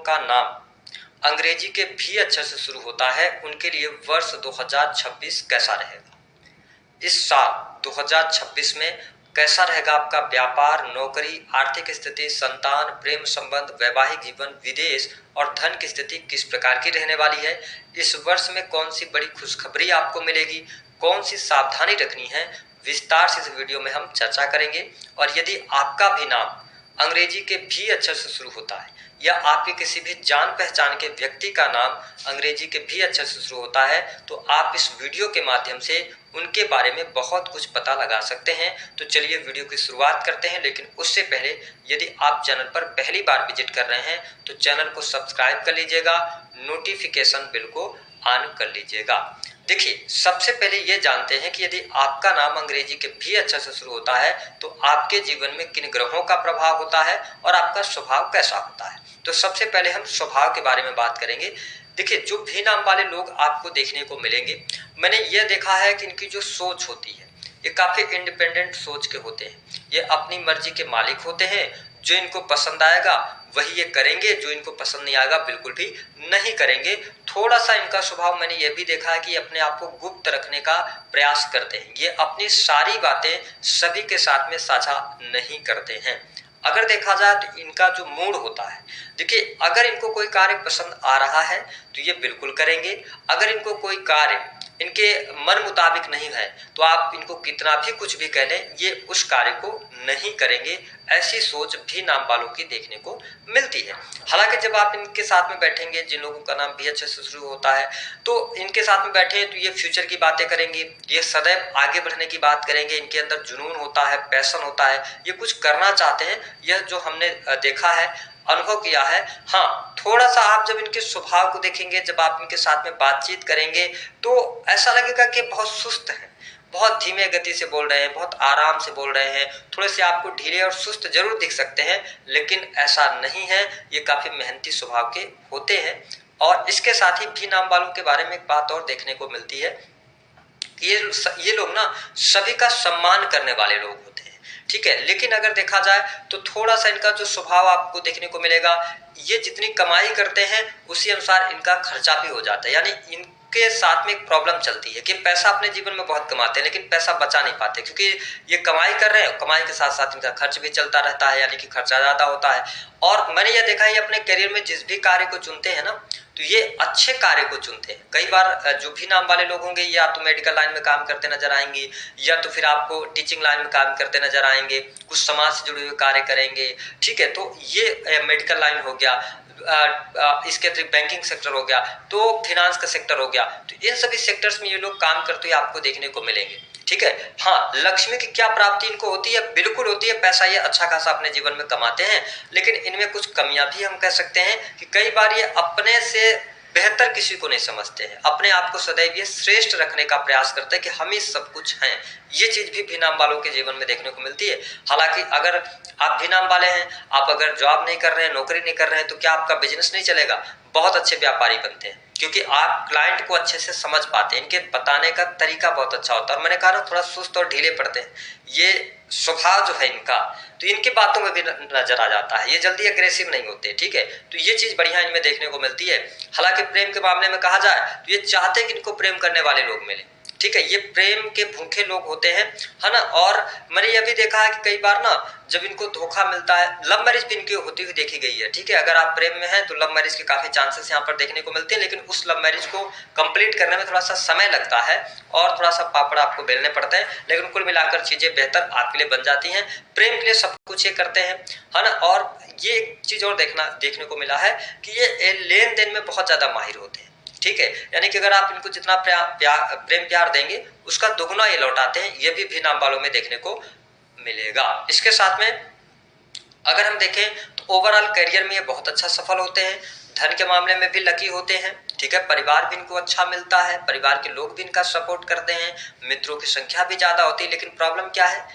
का नाम अंग्रेजी के भी अक्षर से शुरू होता है उनके लिए वर्ष 2026 कैसा रहेगा? इस साल 2026 में कैसा रहेगा आपका व्यापार, नौकरी, आर्थिक स्थिति, संतान, प्रेम संबंध, वैवाहिक जीवन, विदेश और धन की स्थिति किस प्रकार की रहने वाली है? इस वर्ष में कौन सी बड़ी खुशखबरी आपको मिलेगी? कौन सी सावधानी रखनी है? विस्तार से इस वीडियो में हम चर्चा करेंगे। और यदि आपका भी नाम अंग्रेजी के भी अक्षर से शुरू होता है या आपके किसी भी जान पहचान के व्यक्ति का नाम अंग्रेजी के भी अक्षर से शुरू होता है तो आप इस वीडियो के माध्यम से उनके बारे में बहुत कुछ पता लगा सकते हैं। तो चलिए वीडियो की शुरुआत करते हैं, लेकिन उससे पहले यदि आप चैनल पर पहली बार विजिट कर रहे हैं तो चैनल को सब्सक्राइब कर लीजिएगा, नोटिफिकेशन बेल को ऑन कर लीजिएगा। देखिए, सबसे पहले ये जानते हैं कि यदि आपका नाम अंग्रेजी के भी अक्षर से शुरू होता है तो आपके जीवन में किन ग्रहों का प्रभाव होता है और आपका स्वभाव कैसा होता है। तो सबसे पहले हम स्वभाव के बारे में बात करेंगे। देखिए, जो भी नाम वाले लोग आपको देखने को मिलेंगे, मैंने ये देखा है कि इनकी जो सोच होती है ये काफी इंडिपेंडेंट सोच के होते हैं। ये अपनी मर्जी के मालिक होते हैं। जो इनको पसंद आएगा वही ये करेंगे, जो इनको पसंद नहीं आएगा बिल्कुल भी नहीं करेंगे। थोड़ा सा इनका स्वभाव मैंने ये भी देखा है कि अपने आप को गुप्त रखने का प्रयास करते हैं। ये अपनी सारी बातें सभी के साथ में साझा नहीं करते हैं। अगर देखा जाए तो इनका जो मूड होता है, देखिए, अगर इनको कोई कार्य पसंद आ रहा है तो ये बिल्कुल करेंगे। अगर इनको कोई कार्य इनके मन मुताबिक नहीं है तो आप इनको कितना भी कुछ भी कह लें, ये उस कार्य को नहीं करेंगे। ऐसी सोच भी नाम वालों की देखने को मिलती है। हालांकि जब आप इनके साथ में बैठेंगे, जिन लोगों का नाम भी अच्छे से शुरू होता है, तो इनके साथ में बैठे तो ये फ्यूचर की बातें करेंगे, ये सदैव आगे बढ़ने की बात करेंगे। इनके अंदर जुनून होता है, पैशन होता है, ये कुछ करना चाहते हैं। यह जो हमने देखा है, अनुभव किया है। हाँ, थोड़ा सा आप जब इनके स्वभाव को देखेंगे, जब आप इनके साथ में बातचीत करेंगे तो ऐसा लगेगा कि बहुत सुस्त है, बहुत धीमे गति से बोल रहे हैं, बहुत आराम से बोल रहे हैं। थोड़े से आपको ढीले और सुस्त जरूर दिख सकते हैं, लेकिन ऐसा नहीं है। ये काफी मेहनती स्वभाव के होते हैं। और इसके साथ ही भी नाम वालों के बारे में एक बात और देखने को मिलती है कि ये लोग ना सभी का सम्मान करने वाले लोग होते हैं, ठीक है। लेकिन अगर देखा जाए तो थोड़ा सा इनका जो स्वभाव आपको देखने को मिलेगा, ये जितनी कमाई करते हैं उसी अनुसार इनका खर्चा भी हो जाता है। यानी इनके साथ में एक प्रॉब्लम चलती है कि पैसा अपने जीवन में बहुत कमाते हैं लेकिन पैसा बचा नहीं पाते, क्योंकि ये कमाई कर रहे हैं, कमाई के साथ साथ इनका खर्च भी चलता रहता है, यानी कि खर्चा ज्यादा होता है। और मैंने यह देखा है, अपने करियर में जिस भी कार्य को चुनते हैं ना तो ये अच्छे कार्य को चुनते हैं। कई बार जो भी नाम वाले लोग होंगे, या तो मेडिकल लाइन में काम करते नजर आएंगे, या तो फिर आपको टीचिंग लाइन में काम करते नजर आएंगे, कुछ समाज से जुड़े हुए कार्य करेंगे, ठीक है। तो ये मेडिकल लाइन हो गया, इसके अतिरिक्त बैंकिंग सेक्टर हो गया, तो फिनांस का सेक्टर हो गया। तो इन सभी सेक्टर्स में ये लोग काम करते हुए आपको देखने को मिलेंगे, ठीक है। हाँ, लक्ष्मी की क्या प्राप्ति इनको होती है? बिल्कुल होती है। पैसा ये अच्छा खासा अपने जीवन में कमाते हैं, लेकिन इनमें कुछ कमियां भी हम कह सकते हैं कि कई बार ये अपने से बेहतर किसी को नहीं समझते हैं। अपने आप को सदैव ये श्रेष्ठ रखने का प्रयास करते हैं कि हम ही सब कुछ हैं। ये चीज भी नाम वालों के जीवन में देखने को मिलती है। हालांकि अगर आप भी नाम वाले हैं, आप अगर जॉब नहीं कर रहे हैं, नौकरी नहीं कर रहे हैं, तो क्या आपका बिजनेस नहीं चलेगा? बहुत अच्छे व्यापारी बनते हैं, क्योंकि आप क्लाइंट को अच्छे से समझ पाते हैं। इनके बताने का तरीका बहुत अच्छा होता है। और मैंने कहा ना, थोड़ा सुस्त और ढीले पड़ते हैं। ये स्वभाव जो है इनका, तो इनकी बातों में भी नजर आ जाता है। ये जल्दी अग्रेसिव नहीं होते, ठीक है। तो ये चीज बढ़िया इनमें देखने को मिलती है। हालांकि प्रेम के मामले में कहा जाए तो ये चाहते हैं कि इनको प्रेम करने वाले लोग मिले, ठीक है। ये प्रेम के भूखे लोग होते हैं, है ना। और मैंने यह भी देखा है कि कई बार ना जब इनको धोखा मिलता है, लव मैरिज भी इनकी होती हुई देखी गई है, ठीक है। अगर आप प्रेम में हैं तो लव मैरिज के काफी चांसेस यहाँ पर देखने को मिलते हैं, लेकिन उस लव मैरिज को कंप्लीट करने में थोड़ा सा समय लगता है और थोड़ा सा पापड़ आपको बेलने पड़ते हैं, लेकिन कुल मिलाकर चीजें बेहतर आपके लिए बन जाती हैं। प्रेम के लिए सब कुछ ये करते हैं, है ना। और ये एक चीज और देखने को मिला है कि ये लेन देन में बहुत ज्यादा माहिर होते हैं, ठीक है। यानी कि अगर आप इनको जितना प्रेम प्यार देंगे उसका दुगना ये लौटाते हैं। ये भी नाम वालों में देखने को मिलेगा। इसके साथ में अगर हम देखें तो ओवरऑल करियर में ये बहुत अच्छा सफल होते हैं। धन के मामले में भी लकी होते हैं, ठीक है। परिवार भी इनको अच्छा मिलता है, परिवार के लोग भी इनका सपोर्ट करते हैं, मित्रों की संख्या भी ज्यादा होती है। लेकिन प्रॉब्लम क्या है?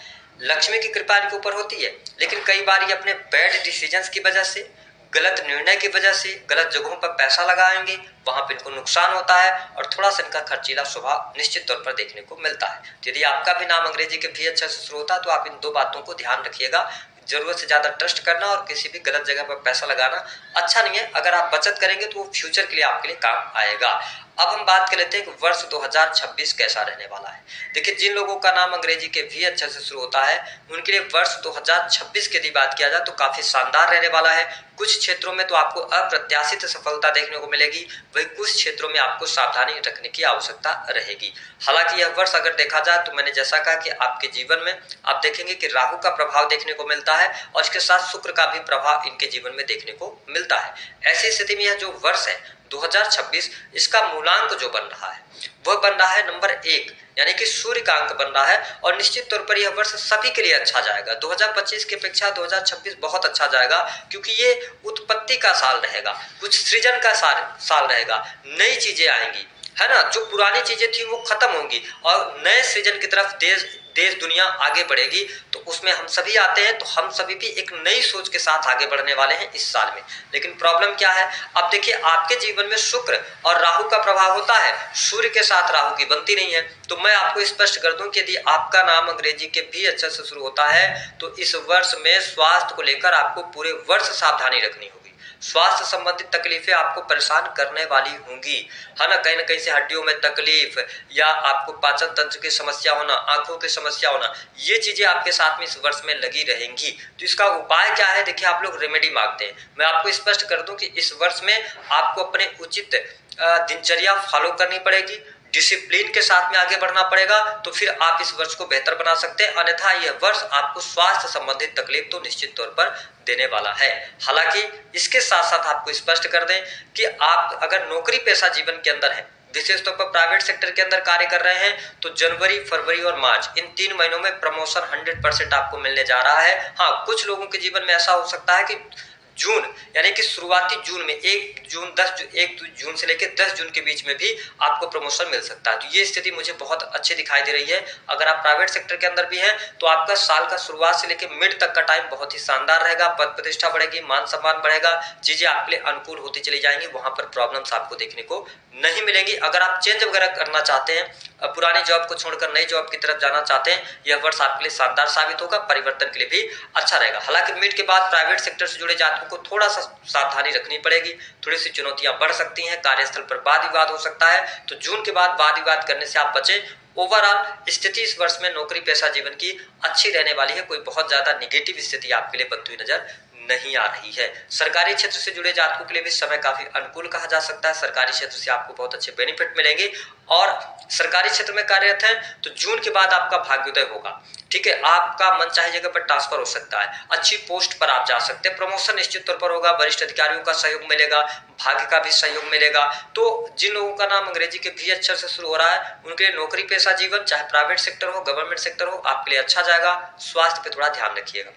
लक्ष्मी की कृपा इनके ऊपर होती है, लेकिन कई बार ये अपने बैड डिसीजंस की वजह से, गलत निर्णय की वजह से गलत जगहों पर पैसा लगाएंगे, वहां पर इनको नुकसान होता है और थोड़ा सा इनका खर्चीला स्वभाव निश्चित तौर पर देखने को मिलता है। यदि आपका भी नाम अंग्रेजी के भी अक्षर से शुरू होता है तो आप इन दो बातों को ध्यान रखिएगा। जरूरत से ज्यादा ट्रस्ट करना और किसी भी गलत जगह पर पैसा लगाना अच्छा नहीं है। अगर आप बचत करेंगे तो वो फ्यूचर के लिए आपके लिए काम आएगा। अब हम बात कर लेते हैं कि वर्ष 2026 कैसा रहने वाला है। देखिए, जिन लोगों का नाम अंग्रेजी के वी अक्षर से शुरू होता है उनके लिए वर्ष 2026 की यदि बात किया जाए तो काफी शानदार रहने वाला है। कुछ क्षेत्रों में तो आपको अप्रत्याशित सफलता देखने को मिलेगी, वही कुछ क्षेत्रों में आपको सावधानी रखने की आवश्यकता रहेगी। हालांकि यह वर्ष अगर देखा जाए तो मैंने जैसा कहा कि आपके जीवन में आप देखेंगे कि राहु का प्रभाव देखने को मिलता है और इसके साथ शुक्र का भी प्रभाव इनके जीवन में देखने को मिलता है। ऐसी स्थिति में यह जो वर्ष है 2026, इसका मूलांक जो बन रहा है वह बन रहा है नंबर 1, यानी कि सूर्य का अंक बन रहा है और निश्चित तौर पर यह वर्ष सभी के लिए अच्छा जाएगा। 2025 की अपेक्षा 2026 बहुत अच्छा जाएगा क्योंकि ये उत्पत्ति का साल रहेगा, कुछ सृजन का साल रहेगा, नई चीजें आएंगी, है ना। जो पुरानी चीजें थी वो खत्म होंगी और नए सृजन की तरफ देश दुनिया आगे बढ़ेगी। तो उसमें हम सभी आते हैं, तो हम सभी भी एक नई सोच के साथ आगे बढ़ने वाले हैं इस साल में। लेकिन प्रॉब्लम क्या है, अब देखिए आपके जीवन में शुक्र और राहु का प्रभाव होता है, सूर्य के साथ राहु की बनती नहीं है। तो मैं आपको स्पष्ट कर दूं कि यदि आपका नाम अंग्रेजी के भी अक्षर से शुरू होता है तो इस वर्ष में स्वास्थ्य को लेकर आपको पूरे वर्ष सावधानी रखनी होगी। स्वास्थ्य संबंधित तकलीफें आपको परेशान करने वाली होंगी, है ना। कहीं ना कहीं से हड्डियों में तकलीफ या आपको पाचन तंत्र की समस्या होना, आंखों की समस्या होना, ये चीजें आपके साथ में इस वर्ष में लगी रहेंगी। तो इसका उपाय क्या है, देखिए आप लोग रेमेडी मांगते हैं, मैं आपको स्पष्ट कर दूं कि इस वर्ष में आपको अपने उचित दिनचर्या फॉलो करनी पड़ेगी, डिसिप्लिन के साथ में आगे बढ़ना पड़ेगा, तो फिर आप इस वर्ष को बेहतर बना सकते हैं। अन्यथा यह वर्ष आपको स्वास्थ्य संबंधित तकलीफ तो निश्चित तौर पर देने वाला है। हालांकि इसके साथ साथ आपको स्पष्ट कर दें कि आप अगर नौकरी पेशा जीवन के अंदर है, विशेष तौर पर प्राइवेट सेक्टर के अंदर कार्य कर रहे हैं, तो जनवरी, फरवरी और मार्च इन 3 महीनों में प्रमोशन 100% आपको मिलने जा रहा है। हाँ, कुछ लोगों के जीवन में ऐसा हो सकता है कि जून यानी कि शुरुआती जून में 1 जून से लेकर 10 जून के बीच में भी आपको प्रमोशन मिल सकता है। तो ये स्थिति मुझे बहुत अच्छी दिखाई दे रही है। अगर आप प्राइवेट सेक्टर के अंदर भी हैं तो आपका साल का शुरुआत से लेकर मिड तक का टाइम बहुत ही शानदार रहेगा। पद प्रतिष्ठा बढ़ेगी, मान सम्मान बढ़ेगा, चीजें आपके लिए अनुकूल होती चली जाएंगी, वहां पर प्रॉब्लम्स आपको देखने को नहीं मिलेंगी। अगर आप चेंज वगैरह करना चाहते हैं, पुरानी जॉब को छोड़कर नई जॉब की तरफ जाना चाहते हैं, यह वर्ष आपके लिए शानदार साबित होगा, परिवर्तन के लिए भी अच्छा रहेगा। हालांकि मिड के बाद प्राइवेट सेक्टर से जुड़े जातकों को थोड़ा सा सावधानी रखनी पड़ेगी, थोड़ी सी चुनौतियां बढ़ सकती हैं, कार्यस्थल पर वाद विवाद हो सकता है, तो जून के बाद वाद विवाद करने से आप बचें। ओवरऑल स्थिति इस वर्ष में नौकरी पेशा जीवन की अच्छी रहने वाली है, कोई बहुत ज्यादा निगेटिव स्थिति आपके लिए बनती हुई नजर नहीं आ रही है। सरकारी क्षेत्र से जुड़े जातकों के लिए भी समय काफी अनुकूल कहा जा सकता है। सरकारी क्षेत्र से आपको बहुत अच्छे बेनिफिट मिलेंगे और सरकारी क्षेत्र में कार्यरत हैं तो जून के बाद आपका भाग्योदय होगा, ठीक है। आपका मन चाहे जगह पर ट्रांसफर हो सकता है, अच्छी पोस्ट पर आप जा सकते हैं, प्रमोशन निश्चित तौर पर होगा, वरिष्ठ अधिकारियों का सहयोग मिलेगा, भाग्य का भी सहयोग मिलेगा। तो जिन लोगों का नाम अंग्रेजी के भी अक्षर से शुरू हो रहा है उनके लिए नौकरी पेशा जीवन, चाहे प्राइवेट सेक्टर हो, गवर्नमेंट सेक्टर हो, आपके लिए अच्छा जाएगा। स्वास्थ्य पे थोड़ा ध्यान रखिएगा।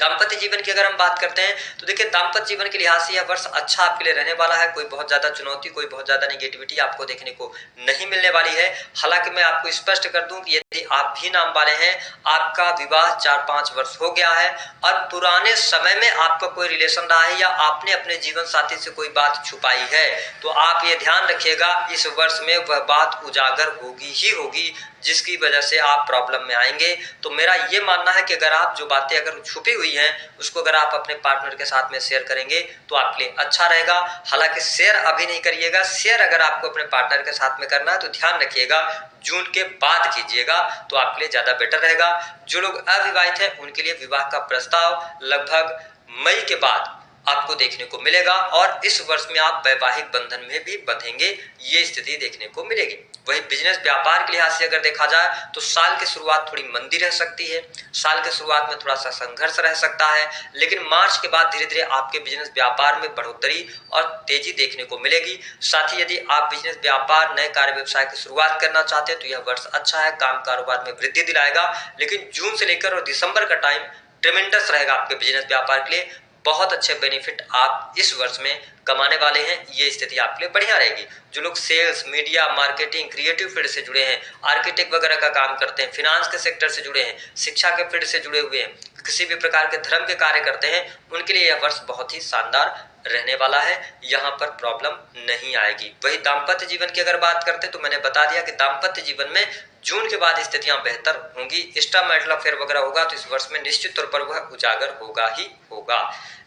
दाम्पत्य जीवन की अगर हम बात करते हैं तो देखिए दाम्पत्य जीवन के लिहाज से यह वर्ष अच्छा आपके लिए रहने वाला है। कोई बहुत ज्यादा चुनौती, कोई बहुत ज्यादा नेगेटिविटी आपको देखने को नहीं मिलने वाली है। हालांकि मैं आपको स्पष्ट कर दूं कि यदि आप भी नाम वाले हैं, आपका विवाह 4-5 वर्ष हो गया है और पुराने समय में आपका कोई रिलेशन रहा है या आपने अपने जीवन साथी से कोई बात छुपाई है, तो आप ये ध्यान रखिएगा इस वर्ष में वह बात उजागर होगी ही होगी, जिसकी वजह से आप प्रॉब्लम में आएंगे। तो मेरा ये मानना है कि अगर आप जो बातें अगर छुपी हुई हैं उसको अगर आप अपने पार्टनर के साथ में शेयर करेंगे तो आपके लिए अच्छा रहेगा। हालांकि शेयर अभी नहीं करिएगा, शेयर अगर आपको अपने पार्टनर के साथ में करना है तो ध्यान रखिएगा जून के बाद कीजिएगा, तो आपके लिए ज्यादा बेटर रहेगा। जो लोग अविवाहित हैं उनके लिए विवाह का प्रस्ताव लगभग मई के बाद आपको देखने को मिलेगा और इस वर्ष में आप वैवाहिक बंधन में भी बंधेंगे, ये स्थिति देखने को मिलेगी। वही बिजनेस व्यापार के लिहाज से अगर देखा जाए तो साल की शुरुआत थोड़ी मंदी रह सकती है, साल के शुरुआत में थोड़ा सा संघर्ष रह सकता है, लेकिन मार्च के बाद धीरे धीरे आपके बिजनेस व्यापार में बढ़ोतरी और तेजी देखने को मिलेगी। साथ ही यदि आप बिजनेस व्यापार, नए कार्य व्यवसाय की शुरुआत करना चाहते हैं तो यह वर्ष अच्छा है, काम कारोबार में वृद्धि दिलाएगा। लेकिन जून से लेकर और दिसंबर का टाइम ट्रेमेंडस रहेगा आपके बिजनेस व्यापार के लिए, बहुत अच्छे बेनिफिट आप इस वर्ष में कमाने वाले हैं, ये स्थिति आपके लिए बढ़िया रहेगी। जो लोग sales, media, marketing, creative field से जुड़े हैं, आर्किटेक्ट वगैरह का काम करते हैं, फिनांस के सेक्टर से जुड़े हैं, शिक्षा के फील्ड से जुड़े हुए हैं, किसी भी प्रकार के धर्म के कार्य करते हैं, उनके लिए यह वर्ष बहुत ही शानदार रहने वाला है, यहाँ पर प्रॉब्लम नहीं आएगी। वही दाम्पत्य जीवन की अगर बात करते हैं तो मैंने बता दिया कि दाम्पत्य जीवन में जून के बाद स्थितियां बेहतर होंगी। एक्स्ट्रा मैरिटल अफेयर वगैरह होगा तो इस वर्ष में निश्चित तौर पर वह उजागर होगा ही होगा।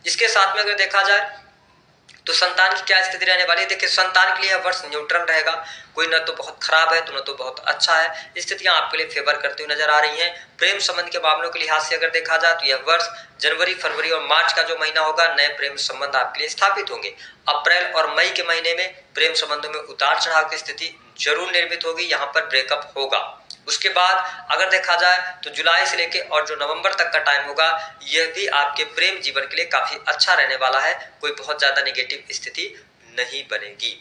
इसके साथ में अगर देखा जाए तो संतान की क्या स्थिति रहने वाली है। देखिए संतान के लिए यह वर्ष न्यूट्रल रहेगा, कोई न तो बहुत खराब है तो न तो बहुत अच्छा है। स्थितियां आपके लिए फेवर करती हुई नजर आ रही हैं। प्रेम संबंध के मामलों के लिहाज से अगर देखा जाए तो यह वर्ष जनवरी, फरवरी और मार्च का जो महीना होगा, नए प्रेम संबंध आपके लिए स्थापित होंगे। अप्रैल और मई के महीने में प्रेम संबंधों में उतार चढ़ाव की स्थिति जरूर निर्मित होगी, यहाँ पर ब्रेकअप होगा। उसके बाद अगर देखा जाए तो जुलाई से लेके और जो नवंबर तक का टाइम होगा, यह भी आपके प्रेम जीवन के लिए काफी अच्छा रहने वाला है, कोई बहुत ज्यादा नेगेटिव स्थिति नहीं बनेगी।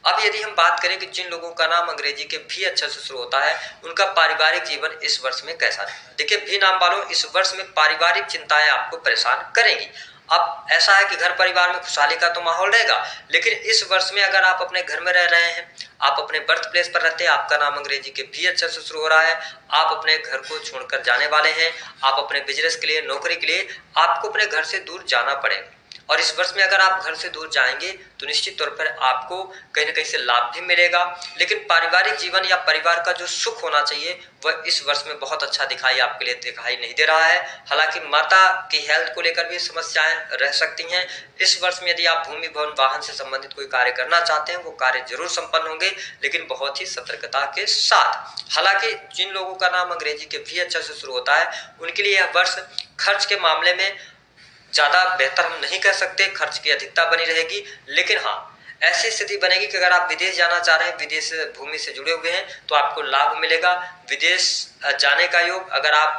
अब यदि हम बात करें कि जिन लोगों का नाम अंग्रेजी के भी अक्षर से शुरू होता है, उनका पारिवारिक जीवन इस वर्ष में कैसा रहेगा। देखिए भी नाम वालों, इस वर्ष में पारिवारिक चिंताएं आपको परेशान करेंगी। अब ऐसा है कि घर परिवार में खुशहाली का तो माहौल रहेगा, लेकिन इस वर्ष में अगर आप अपने घर में रह रहे हैं, आप अपने बर्थ प्लेस पर रहते हैं, आपका नाम अंग्रेजी के भी अक्षर से शुरू हो रहा है, आप अपने घर को छोड़कर जाने वाले हैं, आप अपने बिजनेस के लिए, नौकरी के लिए आपको अपने घर से दूर जाना पड़ेगा। और इस वर्ष में अगर आप घर से दूर जाएंगे तो निश्चित तौर पर आपको कहीं ना कहीं से लाभ भी मिलेगा, लेकिन पारिवारिक जीवन या परिवार का जो सुख होना चाहिए वह इस वर्ष में बहुत अच्छा आपके लिए दिखाई नहीं दे रहा है। हालांकि माता की हेल्थ को लेकर भी समस्याएं रह सकती हैं। इस वर्ष में यदि आप भूमि भवन वाहन से संबंधित कोई कार्य करना चाहते हैं, वो कार्य जरूर संपन्न होंगे, लेकिन बहुत ही सतर्कता के साथ। हालांकि जिन लोगों का नाम अंग्रेजी के भी अक्षर से शुरू होता है, उनके लिए यह वर्ष खर्च के मामले में ज्यादा बेहतर हम नहीं कह सकते, खर्च की अधिकता बनी रहेगी, लेकिन हाँ ऐसी स्थिति बनेगी कि अगर आप विदेश जाना चाह रहे हैं, विदेश भूमि से जुड़े हुए हैं, तो आपको लाभ मिलेगा। विदेश जाने का योग, अगर आप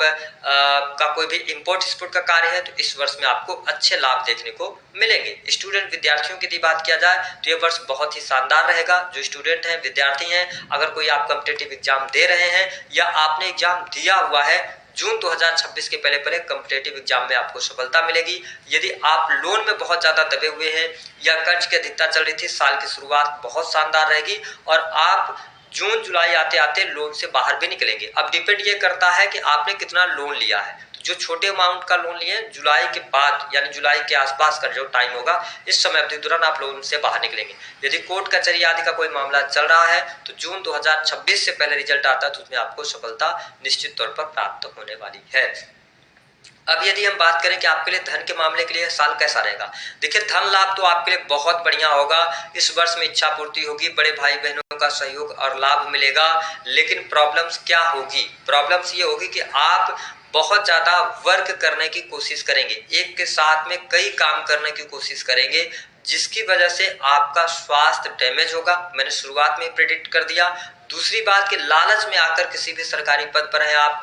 का कोई भी इंपोर्ट एक्सपोर्ट का कार्य है तो इस वर्ष में आपको अच्छे लाभ देखने को मिलेंगे। स्टूडेंट विद्यार्थियों की यदि बात किया जाए तो यह वर्ष बहुत ही शानदार रहेगा। जो स्टूडेंट हैं, विद्यार्थी हैं, अगर कोई आप कॉम्पिटिटिव एग्जाम दे रहे हैं या आपने एग्जाम दिया हुआ है, जून 2026 के पहले कॉम्पिटिटिव एग्जाम में आपको सफलता मिलेगी। यदि आप लोन में बहुत ज्यादा दबे हुए हैं या कर्ज की अधिकता चल रही थी, साल की शुरुआत बहुत शानदार रहेगी और आप जून जुलाई आते आते लोन से बाहर भी निकलेंगे। अब डिपेंड ये करता है कि आपने कितना लोन लिया है। जो छोटे अमाउंट का लोन लिए जुलाई के बाद यानी जुलाई के आसपास का जो टाइम होगा, इस समय अवधि दौरान आप लोन से बाहर निकलेंगे। यदि कोर्ट कचहरी आदि का कोई मामला चल रहा है तो जून 2026 से पहले रिजल्ट आता है तो उसमें आपको सफलता निश्चित तौर पर प्राप्त होने वाली है। अब यदि हम बात करें कि आपके लिए धन के मामले के लिए साल कैसा रहेगा, देखिए धन लाभ तो आपके लिए बहुत बढ़िया होगा। इस वर्ष में इच्छा पूर्ति होगी, बड़े भाई बहनों का सहयोग और लाभ मिलेगा। लेकिन प्रॉब्लम्स क्या होगी, प्रॉब्लम्स ये होगी कि आप बहुत ज्यादा वर्क करने की कोशिश करेंगे, एक के साथ में कई काम करने की कोशिश करेंगे, जिसकी वजह से आपका स्वास्थ्य डैमेज होगा। मैंने शुरुआत में प्रेडिक्ट कर दिया। दूसरी बात कि लालच में आकर किसी भी सरकारी पद पर है आप,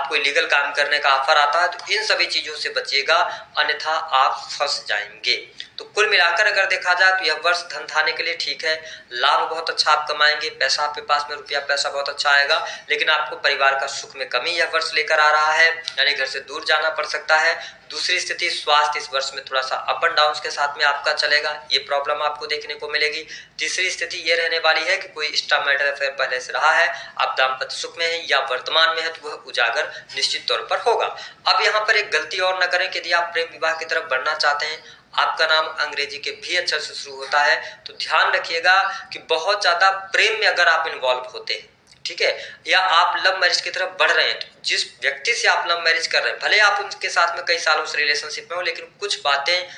कोई लीगल काम करने का ऑफर आता है तो इन सभी चीजों से बचिएगा, अन्यथा आप फंस जाएंगे। तो कुल मिलाकर अगर देखा जाए तो यह वर्ष धन धाने के लिए ठीक है, लाभ बहुत अच्छा आप कमाएंगे, पैसा आपके पास में रुपया पैसा बहुत अच्छा आएगा, लेकिन आपको परिवार का सुख में कमी यह वर्ष लेकर आ रहा है, यानी घर से दूर जाना पड़ सकता है। दूसरी स्थिति स्वास्थ्य इस वर्ष में थोड़ा सा अप एंड डाउन के साथ में आपका चलेगा, ये प्रॉब्लम आपको देखने को मिलेगी। तीसरी स्थिति ये रहने वाली है कि कोई एक्स्ट्रा मैरिटल अफेयर पहले से रहा है, आप दाम्पत्य सुख में है या वर्तमान में है तो वह उजागर निश्चित तौर पर होगा। अब यहाँ पर एक गलती और न करें कि यदि आप प्रेम विवाह की तरफ बढ़ना चाहते हैं, आपका नाम अंग्रेजी के भी अक्षर से शुरू होता है, तो ध्यान रखिएगा कि बहुत ज्यादा प्रेम में अगर आप इन्वॉल्व होते हैं, ठीक है, या आप लव मैरिज की तरफ बढ़ रहे हैं, तो जिस व्यक्ति से आप लव मैरिज कर रहे हैं, भले आप उनके साथ में कई सालों से रिलेशनशिप में हो, लेकिन कुछ बातें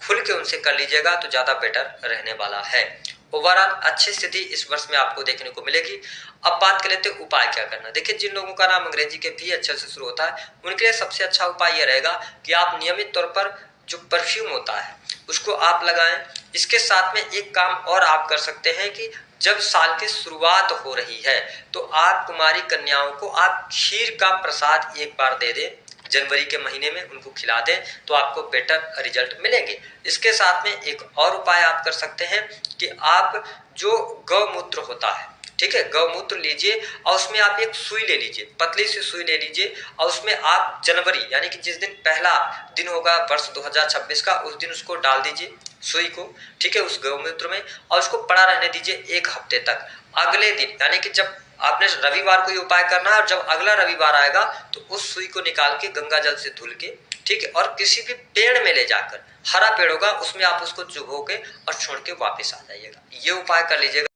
खुल के उनसे कर लीजिएगा तो ज्यादा बेटर रहने वाला है। ओवरऑल अच्छी स्थिति इस वर्ष में आपको देखने को मिलेगी। अब बात कर लेते हैं उपाय क्या करना। देखिए जिन लोगों का नाम अंग्रेजी के भी अक्षर से शुरू होता है, उनके लिए सबसे अच्छा उपाय यह रहेगा कि आप नियमित तौर पर जो परफ्यूम होता है उसको आप लगाएं। इसके साथ में एक काम और आप कर सकते हैं कि जब साल की शुरुआत हो रही है तो आप कुमारी कन्याओं को आप खीर का प्रसाद एक बार दे दें, जनवरी के महीने में उनको खिला दें तो आपको बेटर रिजल्ट मिलेंगे। इसके साथ में एक और उपाय आप कर सकते हैं कि आप जो गौमूत्र होता है, ठीक है, गौमूत्र लीजिए और उसमें आप एक सुई ले लीजिए, पतली सी सुई ले लीजिए और उसमें आप जनवरी यानी कि जिस दिन पहला दिन होगा वर्ष 2026 का, उस दिन उसको डाल दीजिए सुई को, ठीक है, उस गौमूत्र में, और उसको पड़ा रहने दीजिए 1 हफ्ते तक। अगले दिन यानी कि जब आपने रविवार को ये उपाय करना है और जब अगला रविवार आएगा तो उस सुई को निकाल के गंगा जल से धुल के, ठीक है, और किसी भी पेड़ में ले जाकर, हरा पेड़ होगा उसमें आप उसको चुभो के और छोड़ के वापस आ जाइएगा। ये उपाय कर लीजिएगा।